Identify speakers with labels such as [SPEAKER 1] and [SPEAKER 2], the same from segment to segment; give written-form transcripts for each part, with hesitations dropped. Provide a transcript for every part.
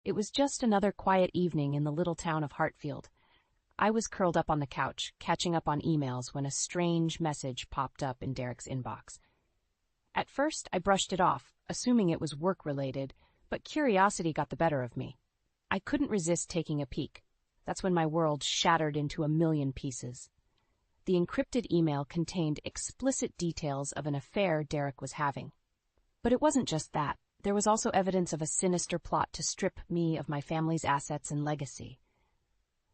[SPEAKER 1] It was just another quiet evening in the little town of Hartfield. I was curled up on the couch, catching up on emails when a strange message popped up in Derek's inbox. At first, I brushed it off, assuming it was work-related, but curiosity got the better of me. I couldn't resist taking a peek. That's when my world shattered into a million pieces. The encrypted email contained explicit details of an affair Derek was having. But it wasn't just that. There was also evidence of a sinister plot to strip me of my family's assets and legacy.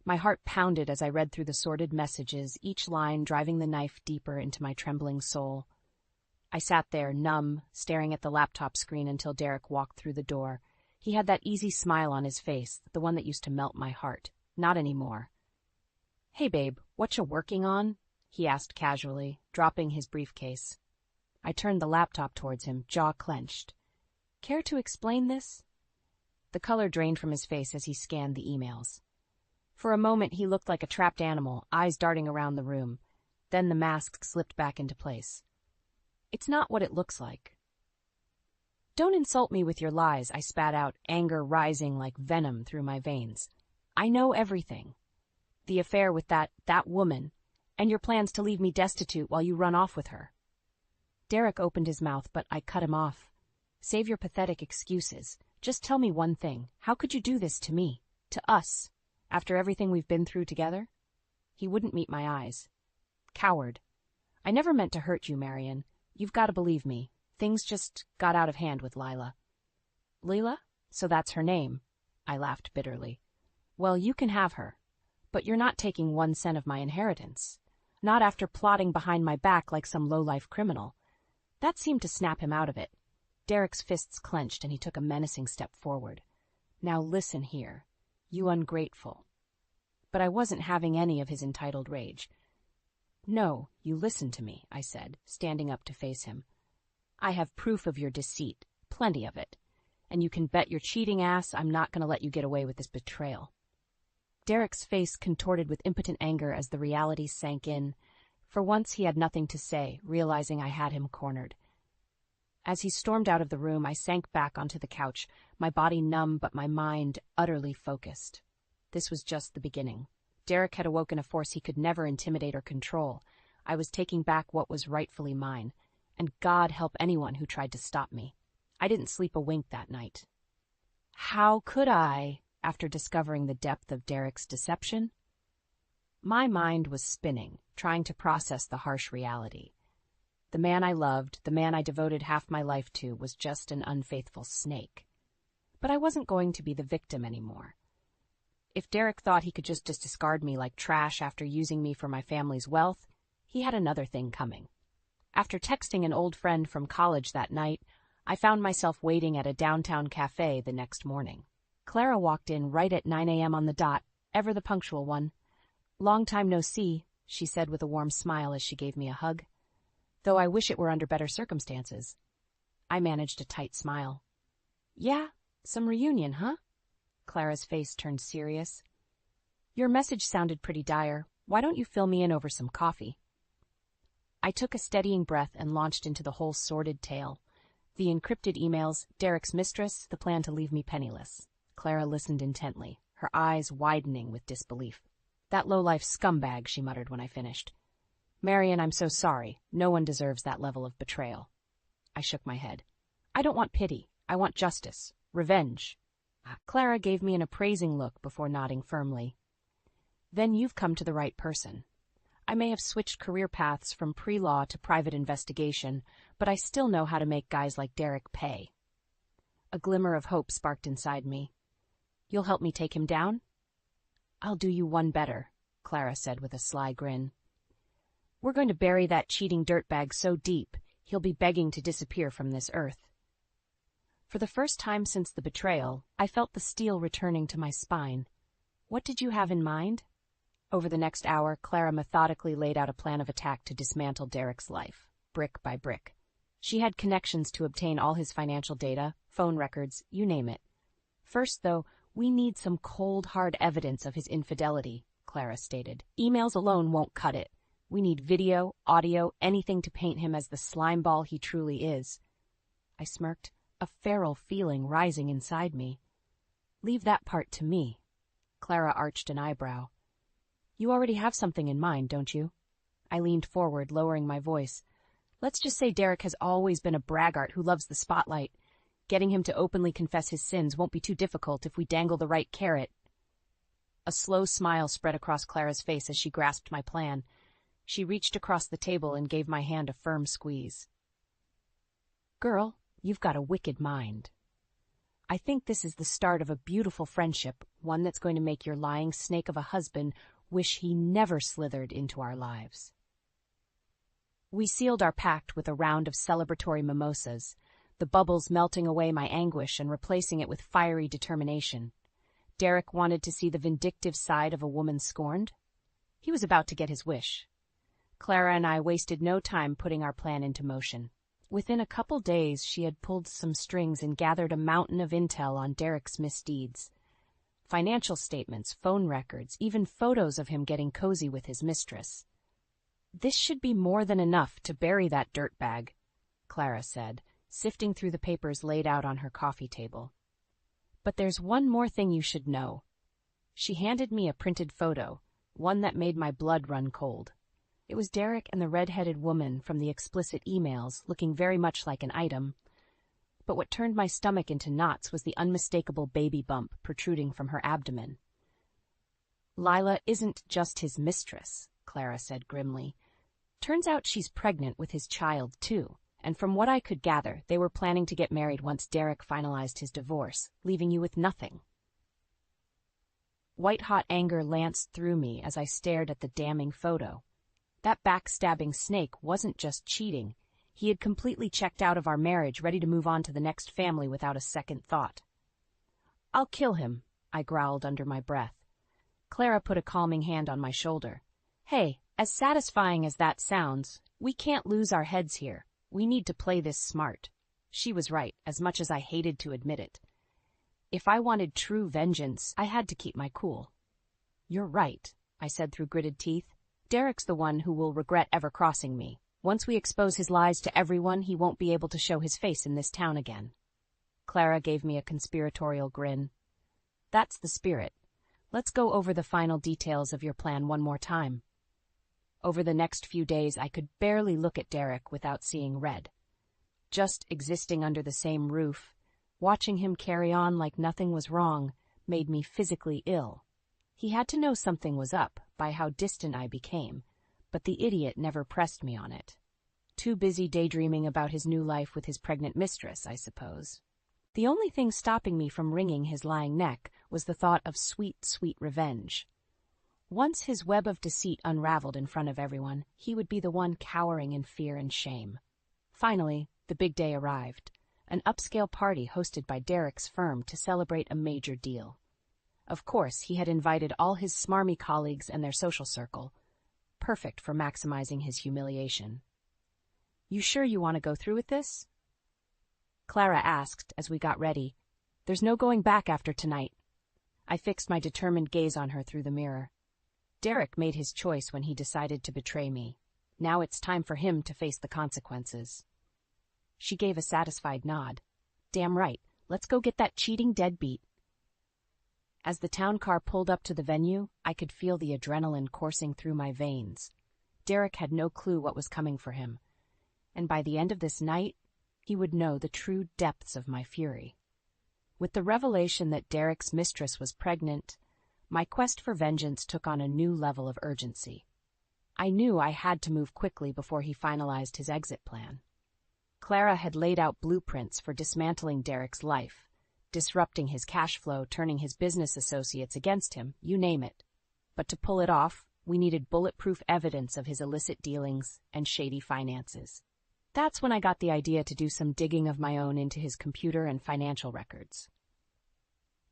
[SPEAKER 1] My heart pounded as I read through the sordid messages, each line driving the knife deeper into my trembling soul. I sat there, numb, staring at the laptop screen until Derek walked through the door. He had that easy smile on his face, the one that used to melt my heart. Not anymore. "Hey, babe, what you working on?" he asked casually, dropping his briefcase. I turned the laptop towards him, jaw clenched. "Care to explain this?" The color drained from his face as he scanned the emails. For a moment, he looked like a trapped animal, eyes darting around the room. Then the mask slipped back into place. "It's not what it looks like." "Don't insult me with your lies," I spat out, anger rising like venom through my veins. "I know everything. The affair with that woman, and your plans to leave me destitute while you run off with her." Derek opened his mouth, but I cut him off. "Save your pathetic excuses. Just tell me one thing. How could you do this to me? To us? After everything we've been through together?" He wouldn't meet my eyes. "Coward. I never meant to hurt you, Marion. You've got to believe me. Things just got out of hand with Lila." "Lila? So that's her name." I laughed bitterly. "Well, you can have her. But you're not taking 1 cent of my inheritance. Not after plotting behind my back like some low-life criminal." That seemed to snap him out of it. Derek's fists clenched and he took a menacing step forward. "Now listen here, you ungrateful." But I wasn't having any of his entitled rage. "No, you listen to me," I said, standing up to face him. "I have proof of your deceit, plenty of it. And you can bet your cheating ass I'm not going to let you get away with this betrayal." Derek's face contorted with impotent anger as the reality sank in. For once he had nothing to say, realizing I had him cornered. As he stormed out of the room, I sank back onto the couch, my body numb but my mind utterly focused. This was just the beginning. Derek had awoken a force he could never intimidate or control. I was taking back what was rightfully mine, and God help anyone who tried to stop me. I didn't sleep a wink that night. How could I, after discovering the depth of Derek's deception? My mind was spinning, trying to process the harsh reality. The man I loved, the man I devoted half my life to, was just an unfaithful snake. But I wasn't going to be the victim anymore. If Derek thought he could just discard me like trash after using me for my family's wealth, he had another thing coming. After texting an old friend from college that night, I found myself waiting at a downtown cafe the next morning. Clara walked in right at 9 a.m. on the dot, ever the punctual one. "Long time no see," she said with a warm smile as she gave me a hug. "Though I wish it were under better circumstances." I managed a tight smile. "Yeah, some reunion, huh?" Clara's face turned serious. "Your message sounded pretty dire. Why don't you fill me in over some coffee?" I took a steadying breath and launched into the whole sordid tale. The encrypted emails, Derek's mistress, the plan to leave me penniless. Clara listened intently, her eyes widening with disbelief. "That low-life scumbag," she muttered when I finished. "Marion, I'm so sorry. No one deserves that level of betrayal." I shook my head. "I don't want pity. I want justice. Revenge." Clara gave me an appraising look before nodding firmly. "Then you've come to the right person. I may have switched career paths from pre-law to private investigation, but I still know how to make guys like Derek pay." A glimmer of hope sparked inside me. "You'll help me take him down?" "I'll do you one better," Clara said with a sly grin. "We're going to bury that cheating dirtbag so deep, he'll be begging to disappear from this earth." For the first time since the betrayal, I felt the steel returning to my spine. "What did you have in mind?" Over the next hour, Clara methodically laid out a plan of attack to dismantle Derek's life, brick by brick. She had connections to obtain all his financial data, phone records, you name it. "First, though, we need some cold, hard evidence of his infidelity," Clara stated. "Emails alone won't cut it. We need video, audio, anything to paint him as the slimeball he truly is." I smirked, a feral feeling rising inside me. Leave that part to me. Clara arched an eyebrow. You already have something in mind, don't you? I leaned forward, lowering my voice. Let's just say Derek has always been a braggart who loves the spotlight. Getting him to openly confess his sins won't be too difficult if we dangle the right carrot. A slow smile spread across Clara's face as she grasped my plan. She reached across the table and gave my hand a firm squeeze. Girl, you've got a wicked mind. I think this is the start of a beautiful friendship, one that's going to make your lying snake of a husband wish he never slithered into our lives. We sealed our pact with a round of celebratory mimosas, the bubbles melting away my anguish and replacing it with fiery determination. Derek wanted to see the vindictive side of a woman scorned. He was about to get his wish. Clara and I wasted no time putting our plan into motion. Within a couple days, she had pulled some strings and gathered a mountain of intel on Derek's misdeeds. Financial statements, phone records, even photos of him getting cozy with his mistress. This should be more than enough to bury that dirtbag, Clara said, sifting through the papers laid out on her coffee table. But there's one more thing you should know. She handed me a printed photo, one that made my blood run cold. It was Derek and the red-headed woman from the explicit emails, looking very much like an item. But what turned my stomach into knots was the unmistakable baby bump protruding from her abdomen. Lila isn't just his mistress, Clara said grimly. Turns out she's pregnant with his child, too, and from what I could gather, they were planning to get married once Derek finalized his divorce, leaving you with nothing. White-hot anger lanced through me as I stared at the damning photo. That backstabbing snake wasn't just cheating. He had completely checked out of our marriage, ready to move on to the next family without a second thought. I'll kill him, I growled under my breath. Clara put a calming hand on my shoulder. Hey, as satisfying as that sounds, we can't lose our heads here. We need to play this smart. She was right, as much as I hated to admit it. If I wanted true vengeance, I had to keep my cool. You're right, I said through gritted teeth. Derek's the one who will regret ever crossing me. Once we expose his lies to everyone, he won't be able to show his face in this town again. Clara gave me a conspiratorial grin. That's the spirit. Let's go over the final details of your plan one more time. Over the next few days, I could barely look at Derek without seeing red. Just existing under the same roof, watching him carry on like nothing was wrong, made me physically ill. He had to know something was up by how distant I became, but the idiot never pressed me on it. Too busy daydreaming about his new life with his pregnant mistress, I suppose. The only thing stopping me from wringing his lying neck was the thought of sweet, sweet revenge. Once his web of deceit unraveled in front of everyone, he would be the one cowering in fear and shame. Finally, the big day arrived, an upscale party hosted by Derek's firm to celebrate a major deal. Of course, he had invited all his smarmy colleagues and their social circle, perfect for maximizing his humiliation. You sure you want to go through with this? Clara asked as we got ready. There's no going back after tonight. I fixed my determined gaze on her through the mirror. Derek made his choice when he decided to betray me. Now it's time for him to face the consequences. She gave a satisfied nod. Damn right, let's go get that cheating deadbeat. As the town car pulled up to the venue, I could feel the adrenaline coursing through my veins. Derek had no clue what was coming for him, and by the end of this night, he would know the true depths of my fury. With the revelation that Derek's mistress was pregnant, my quest for vengeance took on a new level of urgency. I knew I had to move quickly before he finalized his exit plan. Clara had laid out blueprints for dismantling Derek's life, disrupting his cash flow, turning his business associates against him, you name it. But to pull it off, we needed bulletproof evidence of his illicit dealings and shady finances. That's when I got the idea to do some digging of my own into his computer and financial records.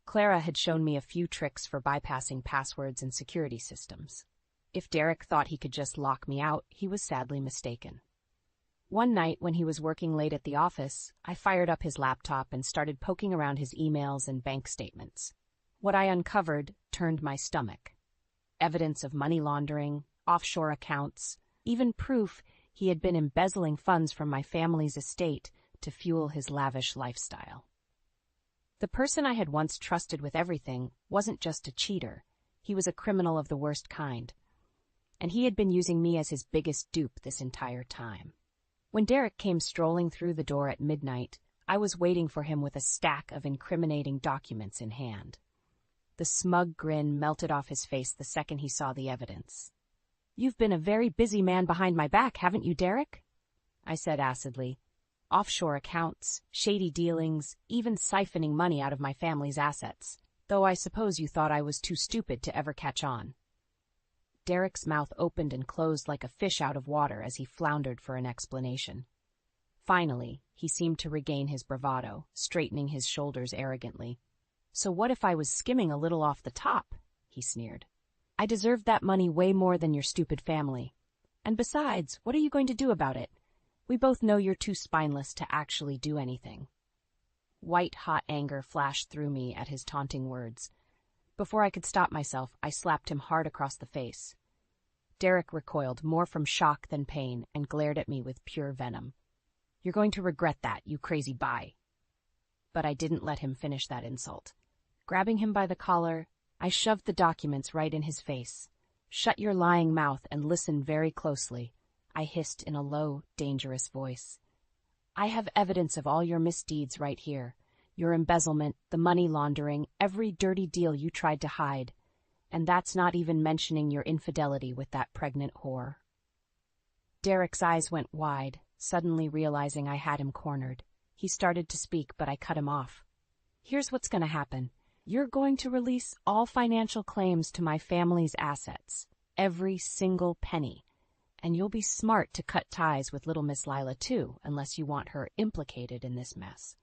[SPEAKER 1] Clara had shown me a few tricks for bypassing passwords and security systems. If Derek thought he could just lock me out, he was sadly mistaken. One night, when he was working late at the office, I fired up his laptop and started poking around his emails and bank statements. What I uncovered turned my stomach. Evidence of money laundering, offshore accounts, even proof he had been embezzling funds from my family's estate to fuel his lavish lifestyle. The person I had once trusted with everything wasn't just a cheater, he was a criminal of the worst kind. And he had been using me as his biggest dupe this entire time. When Derek came strolling through the door at midnight, I was waiting for him with a stack of incriminating documents in hand. The smug grin melted off his face the second he saw the evidence. "You've been a very busy man behind my back, haven't you, Derek?" I said acidly. "Offshore accounts, shady dealings, even siphoning money out of my family's assets, though I suppose you thought I was too stupid to ever catch on." Derek's mouth opened and closed like a fish out of water as he floundered for an explanation. Finally, he seemed to regain his bravado, straightening his shoulders arrogantly. "So what if I was skimming a little off the top?" he sneered. "I deserved that money way more than your stupid family. And besides, what are you going to do about it? We both know you're too spineless to actually do anything." White-hot anger flashed through me at his taunting words. Before I could stop myself, I slapped him hard across the face. Derek recoiled, more from shock than pain, and glared at me with pure venom. "You're going to regret that, you crazy bye." But I didn't let him finish that insult. Grabbing him by the collar, I shoved the documents right in his face. "Shut your lying mouth and listen very closely," I hissed in a low, dangerous voice. "I have evidence of all your misdeeds right here. Your embezzlement, the money laundering, every dirty deal you tried to hide. And that's not even mentioning your infidelity with that pregnant whore." Derek's eyes went wide, suddenly realizing I had him cornered. He started to speak, but I cut him off. "Here's what's going to happen. You're going to release all financial claims to my family's assets, every single penny. And you'll be smart to cut ties with little Miss Lila, too, unless you want her implicated in this mess."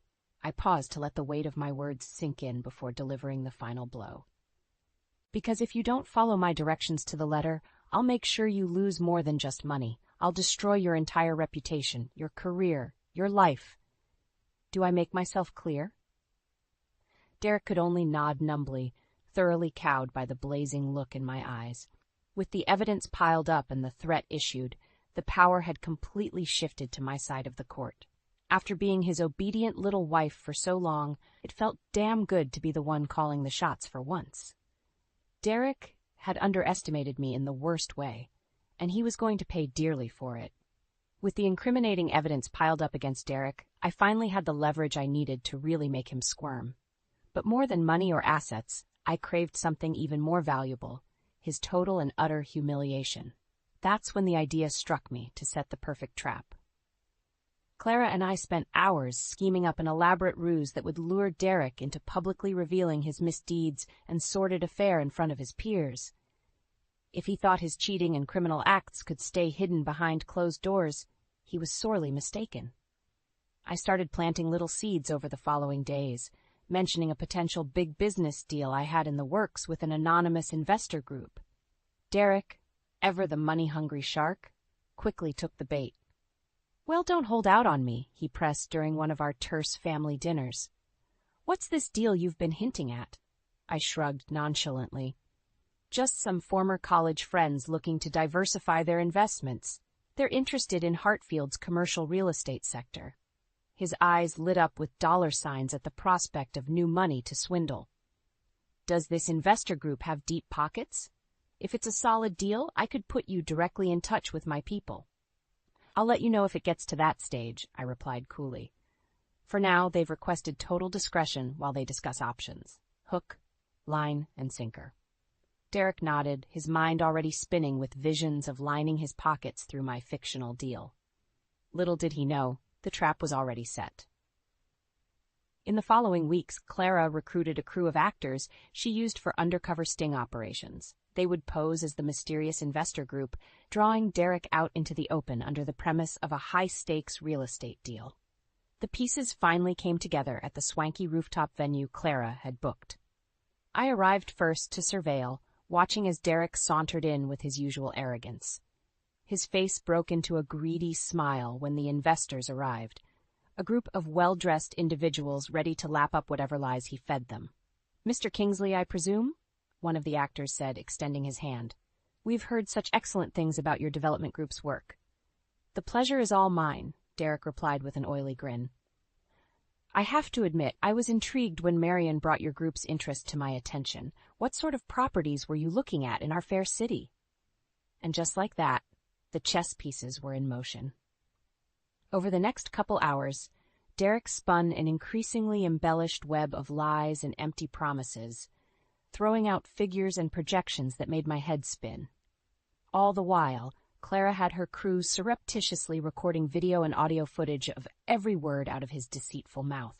[SPEAKER 1] I paused to let the weight of my words sink in before delivering the final blow. "Because if you don't follow my directions to the letter, I'll make sure you lose more than just money. I'll destroy your entire reputation, your career, your life. Do I make myself clear?" Derek could only nod numbly, thoroughly cowed by the blazing look in my eyes. With the evidence piled up and the threat issued, the power had completely shifted to my side of the court. After being his obedient little wife for so long, it felt damn good to be the one calling the shots for once. Derek had underestimated me in the worst way, and he was going to pay dearly for it. With the incriminating evidence piled up against Derek, I finally had the leverage I needed to really make him squirm. But more than money or assets, I craved something even more valuable, his total and utter humiliation. That's when the idea struck me to set the perfect trap. Clara and I spent hours scheming up an elaborate ruse that would lure Derek into publicly revealing his misdeeds and sordid affair in front of his peers. If he thought his cheating and criminal acts could stay hidden behind closed doors, he was sorely mistaken. I started planting little seeds over the following days, mentioning a potential big business deal I had in the works with an anonymous investor group. Derek, ever the money-hungry shark, quickly took the bait. "Well, don't hold out on me," he pressed during one of our terse family dinners. "What's this deal you've been hinting at?" I shrugged nonchalantly. "Just some former college friends looking to diversify their investments. They're interested in Hartfield's commercial real estate sector." His eyes lit up with dollar signs at the prospect of new money to swindle. "Does this investor group have deep pockets? If it's a solid deal, I could put you directly in touch with my people." "I'll let you know if it gets to that stage," I replied coolly. "For now, they've requested total discretion while they discuss options. Hook, line, and sinker." Derek nodded, his mind already spinning with visions of lining his pockets through my fictional deal. Little did he know, the trap was already set. In the following weeks, Clara recruited a crew of actors she used for undercover sting operations. They would pose as the mysterious investor group, drawing Derek out into the open under the premise of a high-stakes real estate deal. The pieces finally came together at the swanky rooftop venue Clara had booked. I arrived first to surveil, watching as Derek sauntered in with his usual arrogance. His face broke into a greedy smile when the investors arrived, a group of well-dressed individuals ready to lap up whatever lies he fed them. "Mr. Kingsley, I presume?" one of the actors said, extending his hand. "We've heard such excellent things about your development group's work." "The pleasure is all mine," Derek replied with an oily grin. I have to admit, I was intrigued when Marion brought your group's interest to my attention. What sort of properties were you looking at in our fair city? And just like that, the chess pieces were in motion. Over the next couple hours, Derek spun an increasingly embellished web of lies and empty promises, throwing out figures and projections that made my head spin. All the while, Clara had her crew surreptitiously recording video and audio footage of every word out of his deceitful mouth.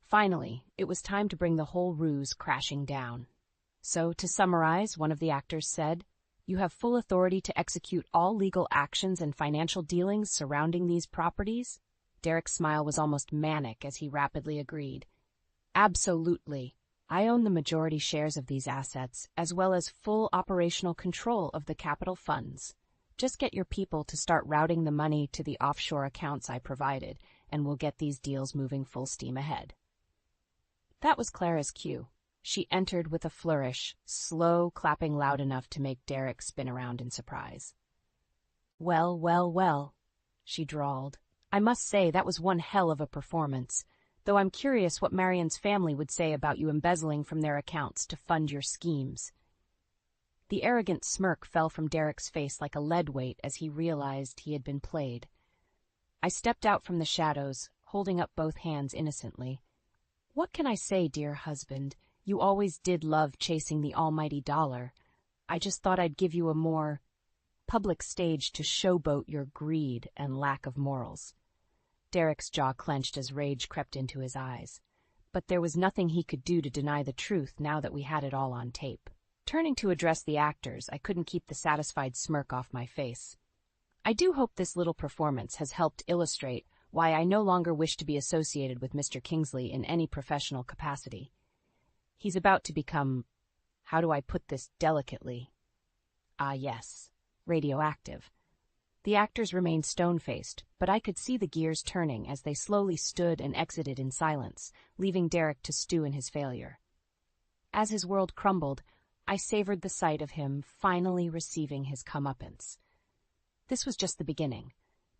[SPEAKER 1] Finally, it was time to bring the whole ruse crashing down. So, to summarize, one of the actors said, "You have full authority to execute all legal actions and financial dealings surrounding these properties?" Derek's smile was almost manic as he rapidly agreed. "Absolutely. I own the majority shares of these assets, as well as full operational control of the capital funds. Just get your people to start routing the money to the offshore accounts I provided, and we'll get these deals moving full steam ahead." That was Clara's cue. She entered with a flourish, slow clapping loud enough to make Derek spin around in surprise. "Well, well, well," she drawled. "I must say that was one hell of a performance, though I'm curious what Marion's family would say about you embezzling from their accounts to fund your schemes." The arrogant smirk fell from Derek's face like a lead weight as he realized he had been played. I stepped out from the shadows, holding up both hands innocently. "What can I say, dear husband? You always did love chasing the almighty dollar. I just thought I'd give you a more public stage to showboat your greed and lack of morals." Derek's jaw clenched as rage crept into his eyes. But there was nothing he could do to deny the truth now that we had it all on tape. Turning to address the actors, I couldn't keep the satisfied smirk off my face. "I do hope this little performance has helped illustrate why I no longer wish to be associated with Mr. Kingsley in any professional capacity. He's about to become, how do I put this delicately? Ah, yes, radioactive." The actors remained stone-faced, but I could see the gears turning as they slowly stood and exited in silence, leaving Derek to stew in his failure. As his world crumbled, I savored the sight of him finally receiving his comeuppance. This was just the beginning.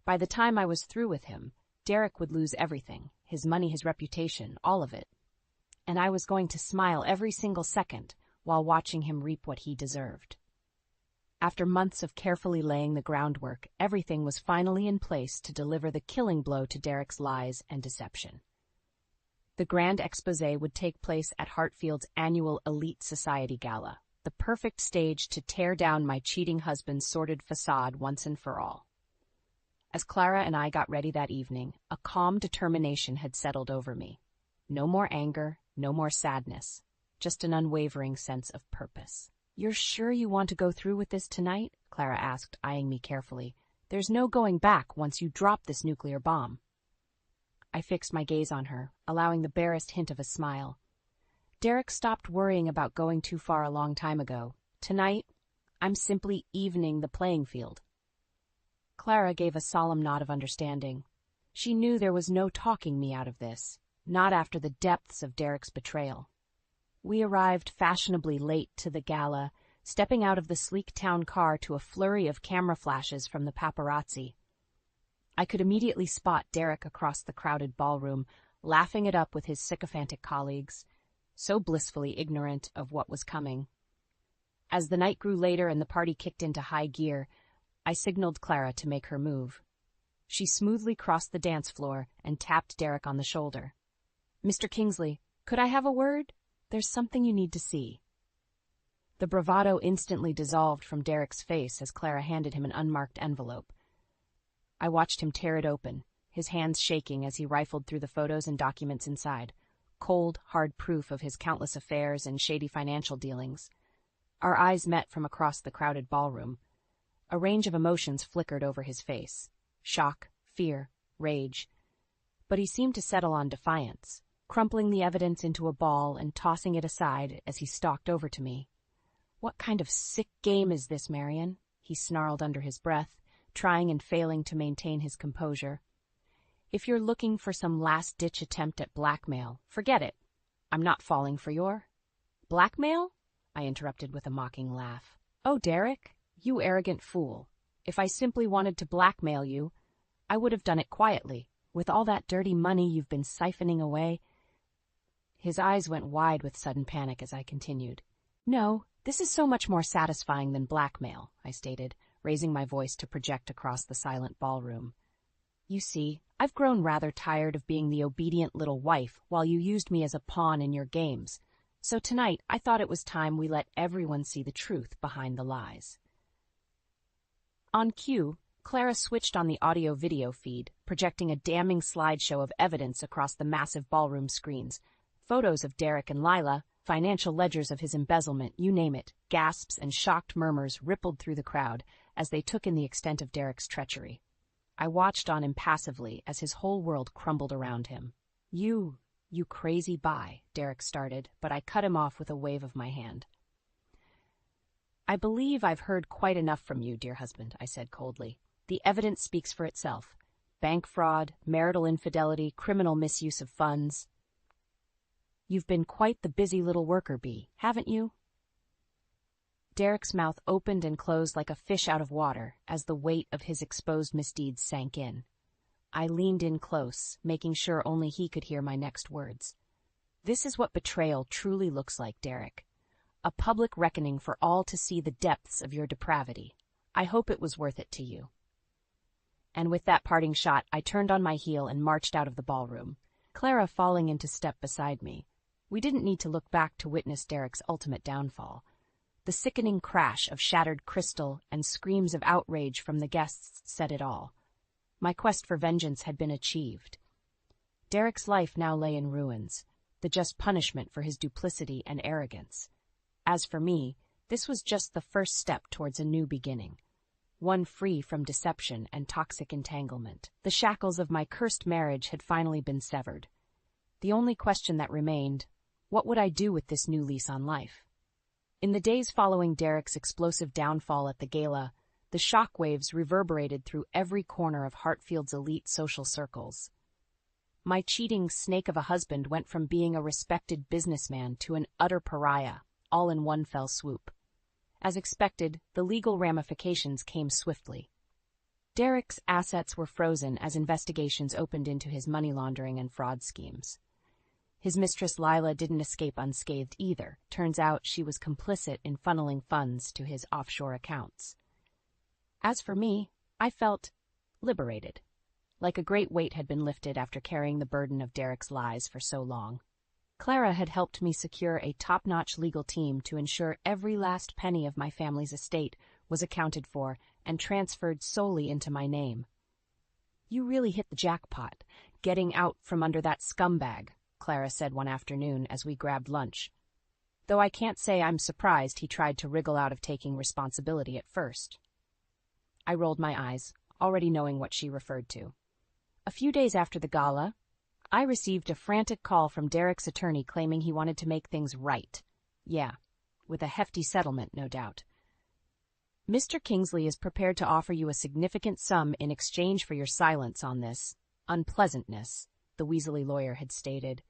[SPEAKER 1] By the time I was through with him, Derek would lose everything, his money, his reputation, all of it. And I was going to smile every single second while watching him reap what he deserved. After months of carefully laying the groundwork, everything was finally in place to deliver the killing blow to Derek's lies and deception. The grand exposé would take place at Hartfield's annual Elite Society Gala, the perfect stage to tear down my cheating husband's sordid facade once and for all. As Clara and I got ready that evening, a calm determination had settled over me. No more anger, no more sadness, just an unwavering sense of purpose. "You're sure you want to go through with this tonight?" Clara asked, eyeing me carefully. "There's no going back once you drop this nuclear bomb." I fixed my gaze on her, allowing the barest hint of a smile. "Derek stopped worrying about going too far a long time ago. Tonight, I'm simply evening the playing field." Clara gave a solemn nod of understanding. She knew there was no talking me out of this, not after the depths of Derek's betrayal. We arrived fashionably late to the gala, stepping out of the sleek town car to a flurry of camera flashes from the paparazzi. I could immediately spot Derek across the crowded ballroom, laughing it up with his sycophantic colleagues, so blissfully ignorant of what was coming. As the night grew later and the party kicked into high gear, I signaled Clara to make her move. She smoothly crossed the dance floor and tapped Derek on the shoulder. "Mr. Kingsley, could I have a word? There's something you need to see." The bravado instantly dissolved from Derek's face as Clara handed him an unmarked envelope. I watched him tear it open, his hands shaking as he rifled through the photos and documents inside, cold, hard proof of his countless affairs and shady financial dealings. Our eyes met from across the crowded ballroom. A range of emotions flickered over his face: shock, fear, rage. But he seemed to settle on defiance, crumpling the evidence into a ball and tossing it aside as he stalked over to me. "What kind of sick game is this, Marion?" he snarled under his breath, trying and failing to maintain his composure. "If you're looking for some last-ditch attempt at blackmail, forget it. I'm not falling for your—" "Blackmail?" I interrupted with a mocking laugh. "Oh, Derek, you arrogant fool. If I simply wanted to blackmail you, I would have done it quietly. With all that dirty money you've been siphoning away. His eyes went wide with sudden panic as I continued. No, this is so much more satisfying than blackmail, I stated, raising my voice to project across the silent ballroom. You see, I've grown rather tired of being the obedient little wife while you used me as a pawn in your games. So tonight I thought it was time we let everyone see the truth behind the lies. On cue, Clara switched on the audio-video feed, projecting a damning slideshow of evidence across the massive ballroom screens. Photos of Derek and Lila, financial ledgers of his embezzlement, you name it. Gasps and shocked murmurs rippled through the crowd as they took in the extent of Derek's treachery. I watched on impassively as his whole world crumbled around him. You crazy bye, Derek started, but I cut him off with a wave of my hand. I believe I've heard quite enough from you, dear husband, I said coldly. The evidence speaks for itself. Bank fraud, marital infidelity, criminal misuse of funds. You've been quite the busy little worker bee, haven't you? Derek's mouth opened and closed like a fish out of water as the weight of his exposed misdeeds sank in. I leaned in close, making sure only he could hear my next words. This is what betrayal truly looks like, Derek. A public reckoning for all to see the depths of your depravity. I hope it was worth it to you. And with that parting shot, I turned on my heel and marched out of the ballroom, Clara falling into step beside me. We didn't need to look back to witness Derek's ultimate downfall. The sickening crash of shattered crystal and screams of outrage from the guests said it all. My quest for vengeance had been achieved. Derek's life now lay in ruins, the just punishment for his duplicity and arrogance. As for me, this was just the first step towards a new beginning, one free from deception and toxic entanglement. The shackles of my cursed marriage had finally been severed. The only question that remained, what would I do with this new lease on life? In the days following Derek's explosive downfall at the gala, the shockwaves reverberated through every corner of Hartfield's elite social circles. My cheating snake of a husband went from being a respected businessman to an utter pariah, all in one fell swoop. As expected, the legal ramifications came swiftly. Derek's assets were frozen as investigations opened into his money laundering and fraud schemes. His mistress Lila didn't escape unscathed either. Turns out she was complicit in funneling funds to his offshore accounts. As for me, I felt liberated, like a great weight had been lifted after carrying the burden of Derek's lies for so long. Clara had helped me secure a top-notch legal team to ensure every last penny of my family's estate was accounted for and transferred solely into my name. You really hit the jackpot, getting out from under that scumbag, Clara said one afternoon as we grabbed lunch. Though I can't say I'm surprised he tried to wriggle out of taking responsibility at first. I rolled my eyes, already knowing what she referred to. A few days after the gala, I received a frantic call from Derek's attorney claiming he wanted to make things right. Yeah, with a hefty settlement, no doubt. Mr. Kingsley is prepared to offer you a significant sum in exchange for your silence on this unpleasantness, the Weasley lawyer had stated.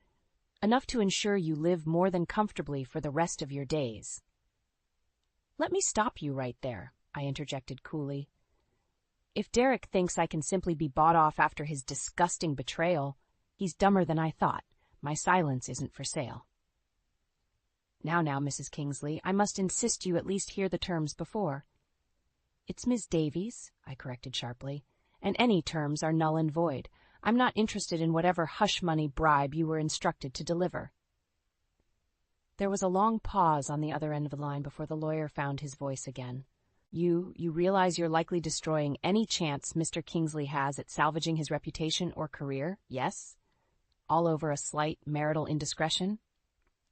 [SPEAKER 1] Enough to ensure you live more than comfortably for the rest of your days. Let me stop you right there, I interjected coolly. If Derek thinks I can simply be bought off after his disgusting betrayal, he's dumber than I thought. My silence isn't for sale. Now, Mrs. Kingsley, I must insist you at least hear the terms before. It's Ms. Davies, I corrected sharply, and any terms are null and void. I'm not interested in whatever hush-money bribe you were instructed to deliver. There was a long pause on the other end of the line before the lawyer found his voice again. You realize you're likely destroying any chance Mr. Kingsley has at salvaging his reputation or career, yes? All over a slight marital indiscretion?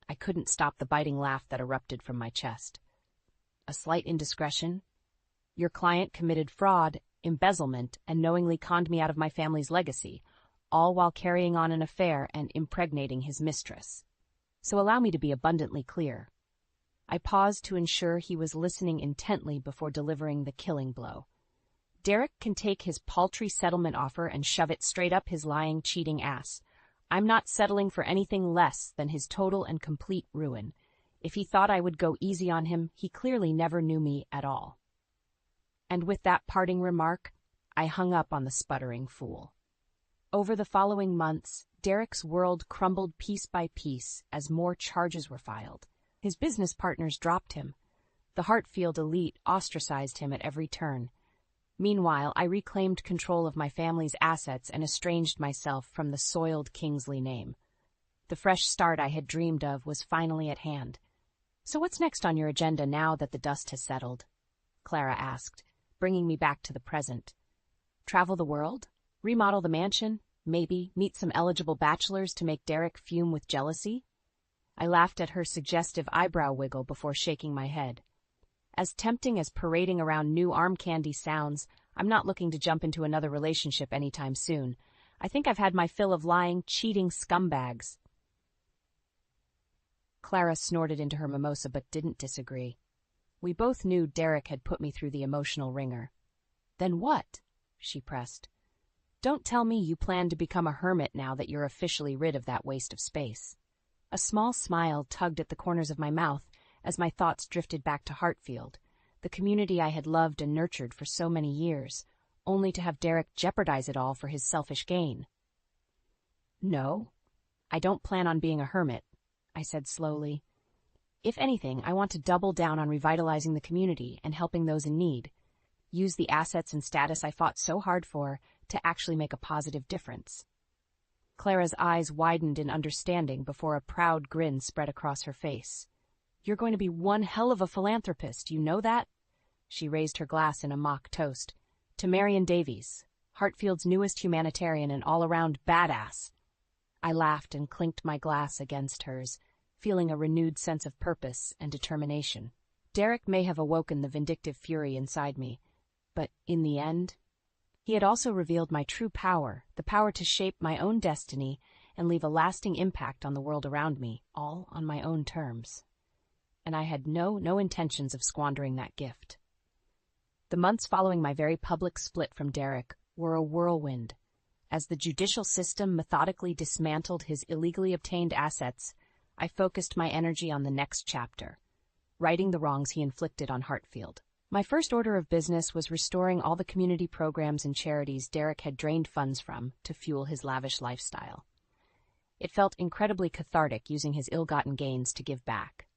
[SPEAKER 1] I couldn't stop the biting laugh that erupted from my chest. A slight indiscretion? Your client committed fraud, embezzlement, and knowingly conned me out of my family's legacy, all while carrying on an affair and impregnating his mistress. So allow me to be abundantly clear. I paused to ensure he was listening intently before delivering the killing blow. Derek can take his paltry settlement offer and shove it straight up his lying, cheating ass. I'm not settling for anything less than his total and complete ruin. If he thought I would go easy on him, he clearly never knew me at all. And with that parting remark, I hung up on the sputtering fool. Over the following months, Derek's world crumbled piece by piece as more charges were filed. His business partners dropped him. The Hartfield elite ostracized him at every turn. Meanwhile, I reclaimed control of my family's assets and estranged myself from the soiled Kingsley name. The fresh start I had dreamed of was finally at hand. "So what's next on your agenda now that the dust has settled?" Clara asked, bringing me back to the present. "Travel the world? Remodel the mansion? Maybe meet some eligible bachelors to make Derek fume with jealousy?" I laughed at her suggestive eyebrow wiggle before shaking my head. As tempting as parading around new arm candy sounds, I'm not looking to jump into another relationship anytime soon. I think I've had my fill of lying, cheating scumbags. Clara snorted into her mimosa but didn't disagree. We both knew Derek had put me through the emotional ringer. "Then what?" she pressed. "Don't tell me you plan to become a hermit now that you're officially rid of that waste of space." A small smile tugged at the corners of my mouth as my thoughts drifted back to Hartfield, the community I had loved and nurtured for so many years, only to have Derek jeopardize it all for his selfish gain. "No, I don't plan on being a hermit," I said slowly. "If anything, I want to double down on revitalizing the community and helping those in need. Use the assets and status I fought so hard for to actually make a positive difference." Clara's eyes widened in understanding before a proud grin spread across her face. "You're going to be one hell of a philanthropist, you know that?" She raised her glass in a mock toast. "To Marion Davies, Hartfield's newest humanitarian and all-around badass." I laughed and clinked my glass against hers, feeling a renewed sense of purpose and determination. Derek may have awoken the vindictive fury inside me, but in the end, he had also revealed my true power, the power to shape my own destiny and leave a lasting impact on the world around me, all on my own terms. And I had no intentions of squandering that gift. The months following my very public split from Derek were a whirlwind. As the judicial system methodically dismantled his illegally obtained assets, I focused my energy on the next chapter, righting the wrongs he inflicted on Hartfield. My first order of business was restoring all the community programs and charities Derek had drained funds from to fuel his lavish lifestyle. It felt incredibly cathartic using his ill-gotten gains to give back.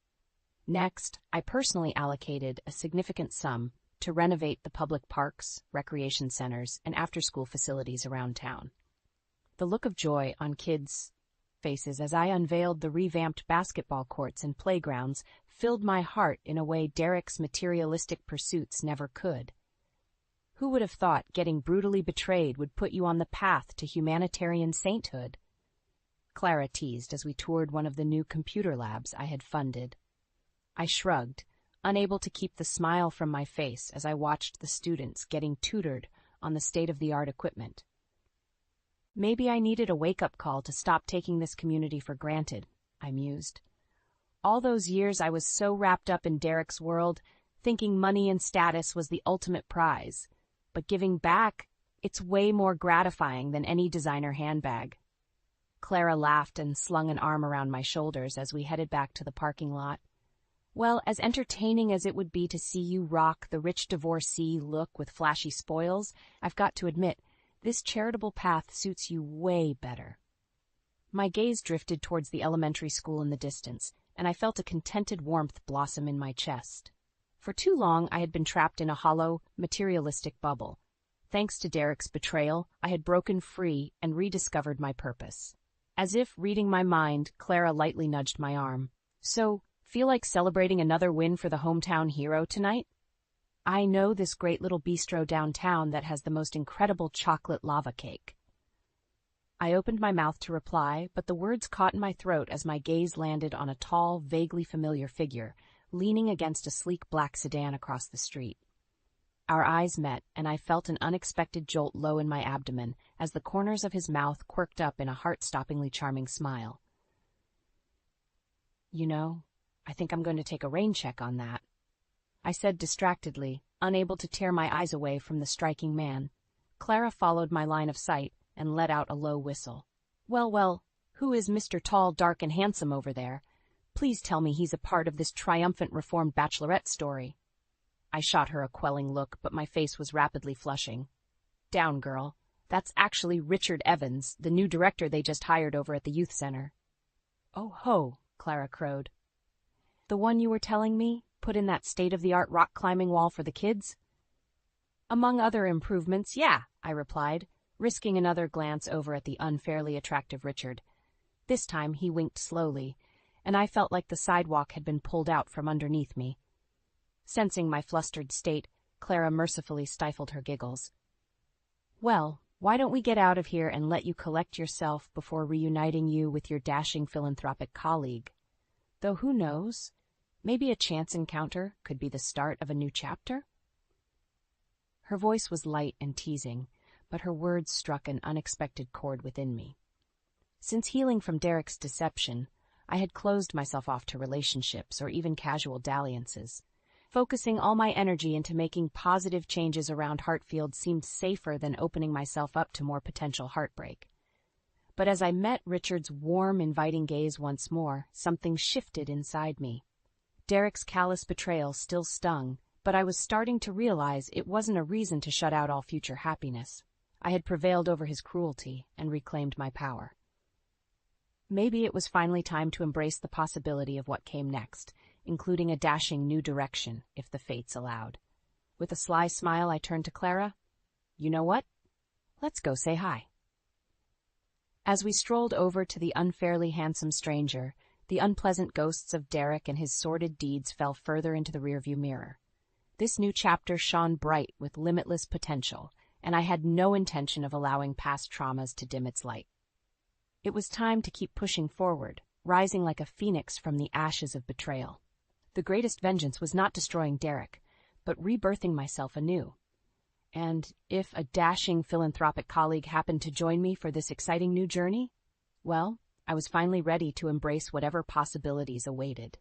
[SPEAKER 1] Next, I personally allocated a significant sum to renovate the public parks, recreation centers, and after-school facilities around town. The look of joy on kids' faces as I unveiled the revamped basketball courts and playgrounds filled my heart in a way Derek's materialistic pursuits never could. Who would have thought getting brutally betrayed would put you on the path to humanitarian sainthood? Clara teased as we toured one of the new computer labs I had funded. I shrugged, unable to keep the smile from my face as I watched the students getting tutored on the state-of-the-art equipment. Maybe I needed a wake-up call to stop taking this community for granted, I mused. All those years I was so wrapped up in Derek's world, thinking money and status was the ultimate prize. But giving back, it's way more gratifying than any designer handbag. Clara laughed and slung an arm around my shoulders as we headed back to the parking lot. "Well, as entertaining as it would be to see you rock the rich divorcee look with flashy spoils, I've got to admit, this charitable path suits you way better." My gaze drifted towards the elementary school in the distance, and I felt a contented warmth blossom in my chest. For too long, I had been trapped in a hollow, materialistic bubble. Thanks to Derek's betrayal, I had broken free and rediscovered my purpose. As if reading my mind, Clara lightly nudged my arm. "So, feel like celebrating another win for the hometown hero tonight? I know this great little bistro downtown that has the most incredible chocolate lava cake." I opened my mouth to reply, but the words caught in my throat as my gaze landed on a tall, vaguely familiar figure, leaning against a sleek black sedan across the street. Our eyes met, and I felt an unexpected jolt low in my abdomen as the corners of his mouth quirked up in a heart-stoppingly charming smile. "You know, I think I'm going to take a rain check on that," I said distractedly, unable to tear my eyes away from the striking man. Clara followed my line of sight and let out a low whistle. Well, who is Mr. Tall, Dark, and Handsome over there? Please tell me he's a part of this triumphant reformed bachelorette story." I shot her a quelling look, but my face was rapidly flushing. "Down, girl. That's actually Richard Evans, the new director they just hired over at the youth center. Oh ho, Clara crowed. The one you were telling me, put in that state-of-the-art rock climbing wall for the kids? Among other improvements, yeah, I replied, risking another glance over at the unfairly attractive Richard. This time he winked slowly, and I felt like the sidewalk had been pulled out from underneath me. Sensing my flustered state, Clara mercifully stifled her giggles. Well, why don't we get out of here and let you collect yourself before reuniting you with your dashing philanthropic colleague? Though who knows, maybe a chance encounter could be the start of a new chapter? Her voice was light and teasing, but her words struck an unexpected chord within me. Since healing from Derek's deception, I had closed myself off to relationships or even casual dalliances. Focusing all my energy into making positive changes around Hartfield seemed safer than opening myself up to more potential heartbreak. But as I met Richard's warm, inviting gaze once more, something shifted inside me. Derek's callous betrayal still stung, but I was starting to realize it wasn't a reason to shut out all future happiness. I had prevailed over his cruelty and reclaimed my power. Maybe it was finally time to embrace the possibility of what came next, including a dashing new direction, if the fates allowed. With a sly smile, I turned to Clara. You know what? Let's go say hi. As we strolled over to the unfairly handsome stranger, the unpleasant ghosts of Derek and his sordid deeds fell further into the rearview mirror. This new chapter shone bright with limitless potential, and I had no intention of allowing past traumas to dim its light. It was time to keep pushing forward, rising like a phoenix from the ashes of betrayal. The greatest vengeance was not destroying Derek, but rebirthing myself anew. And if a dashing philanthropic colleague happened to join me for this exciting new journey, well, I was finally ready to embrace whatever possibilities awaited.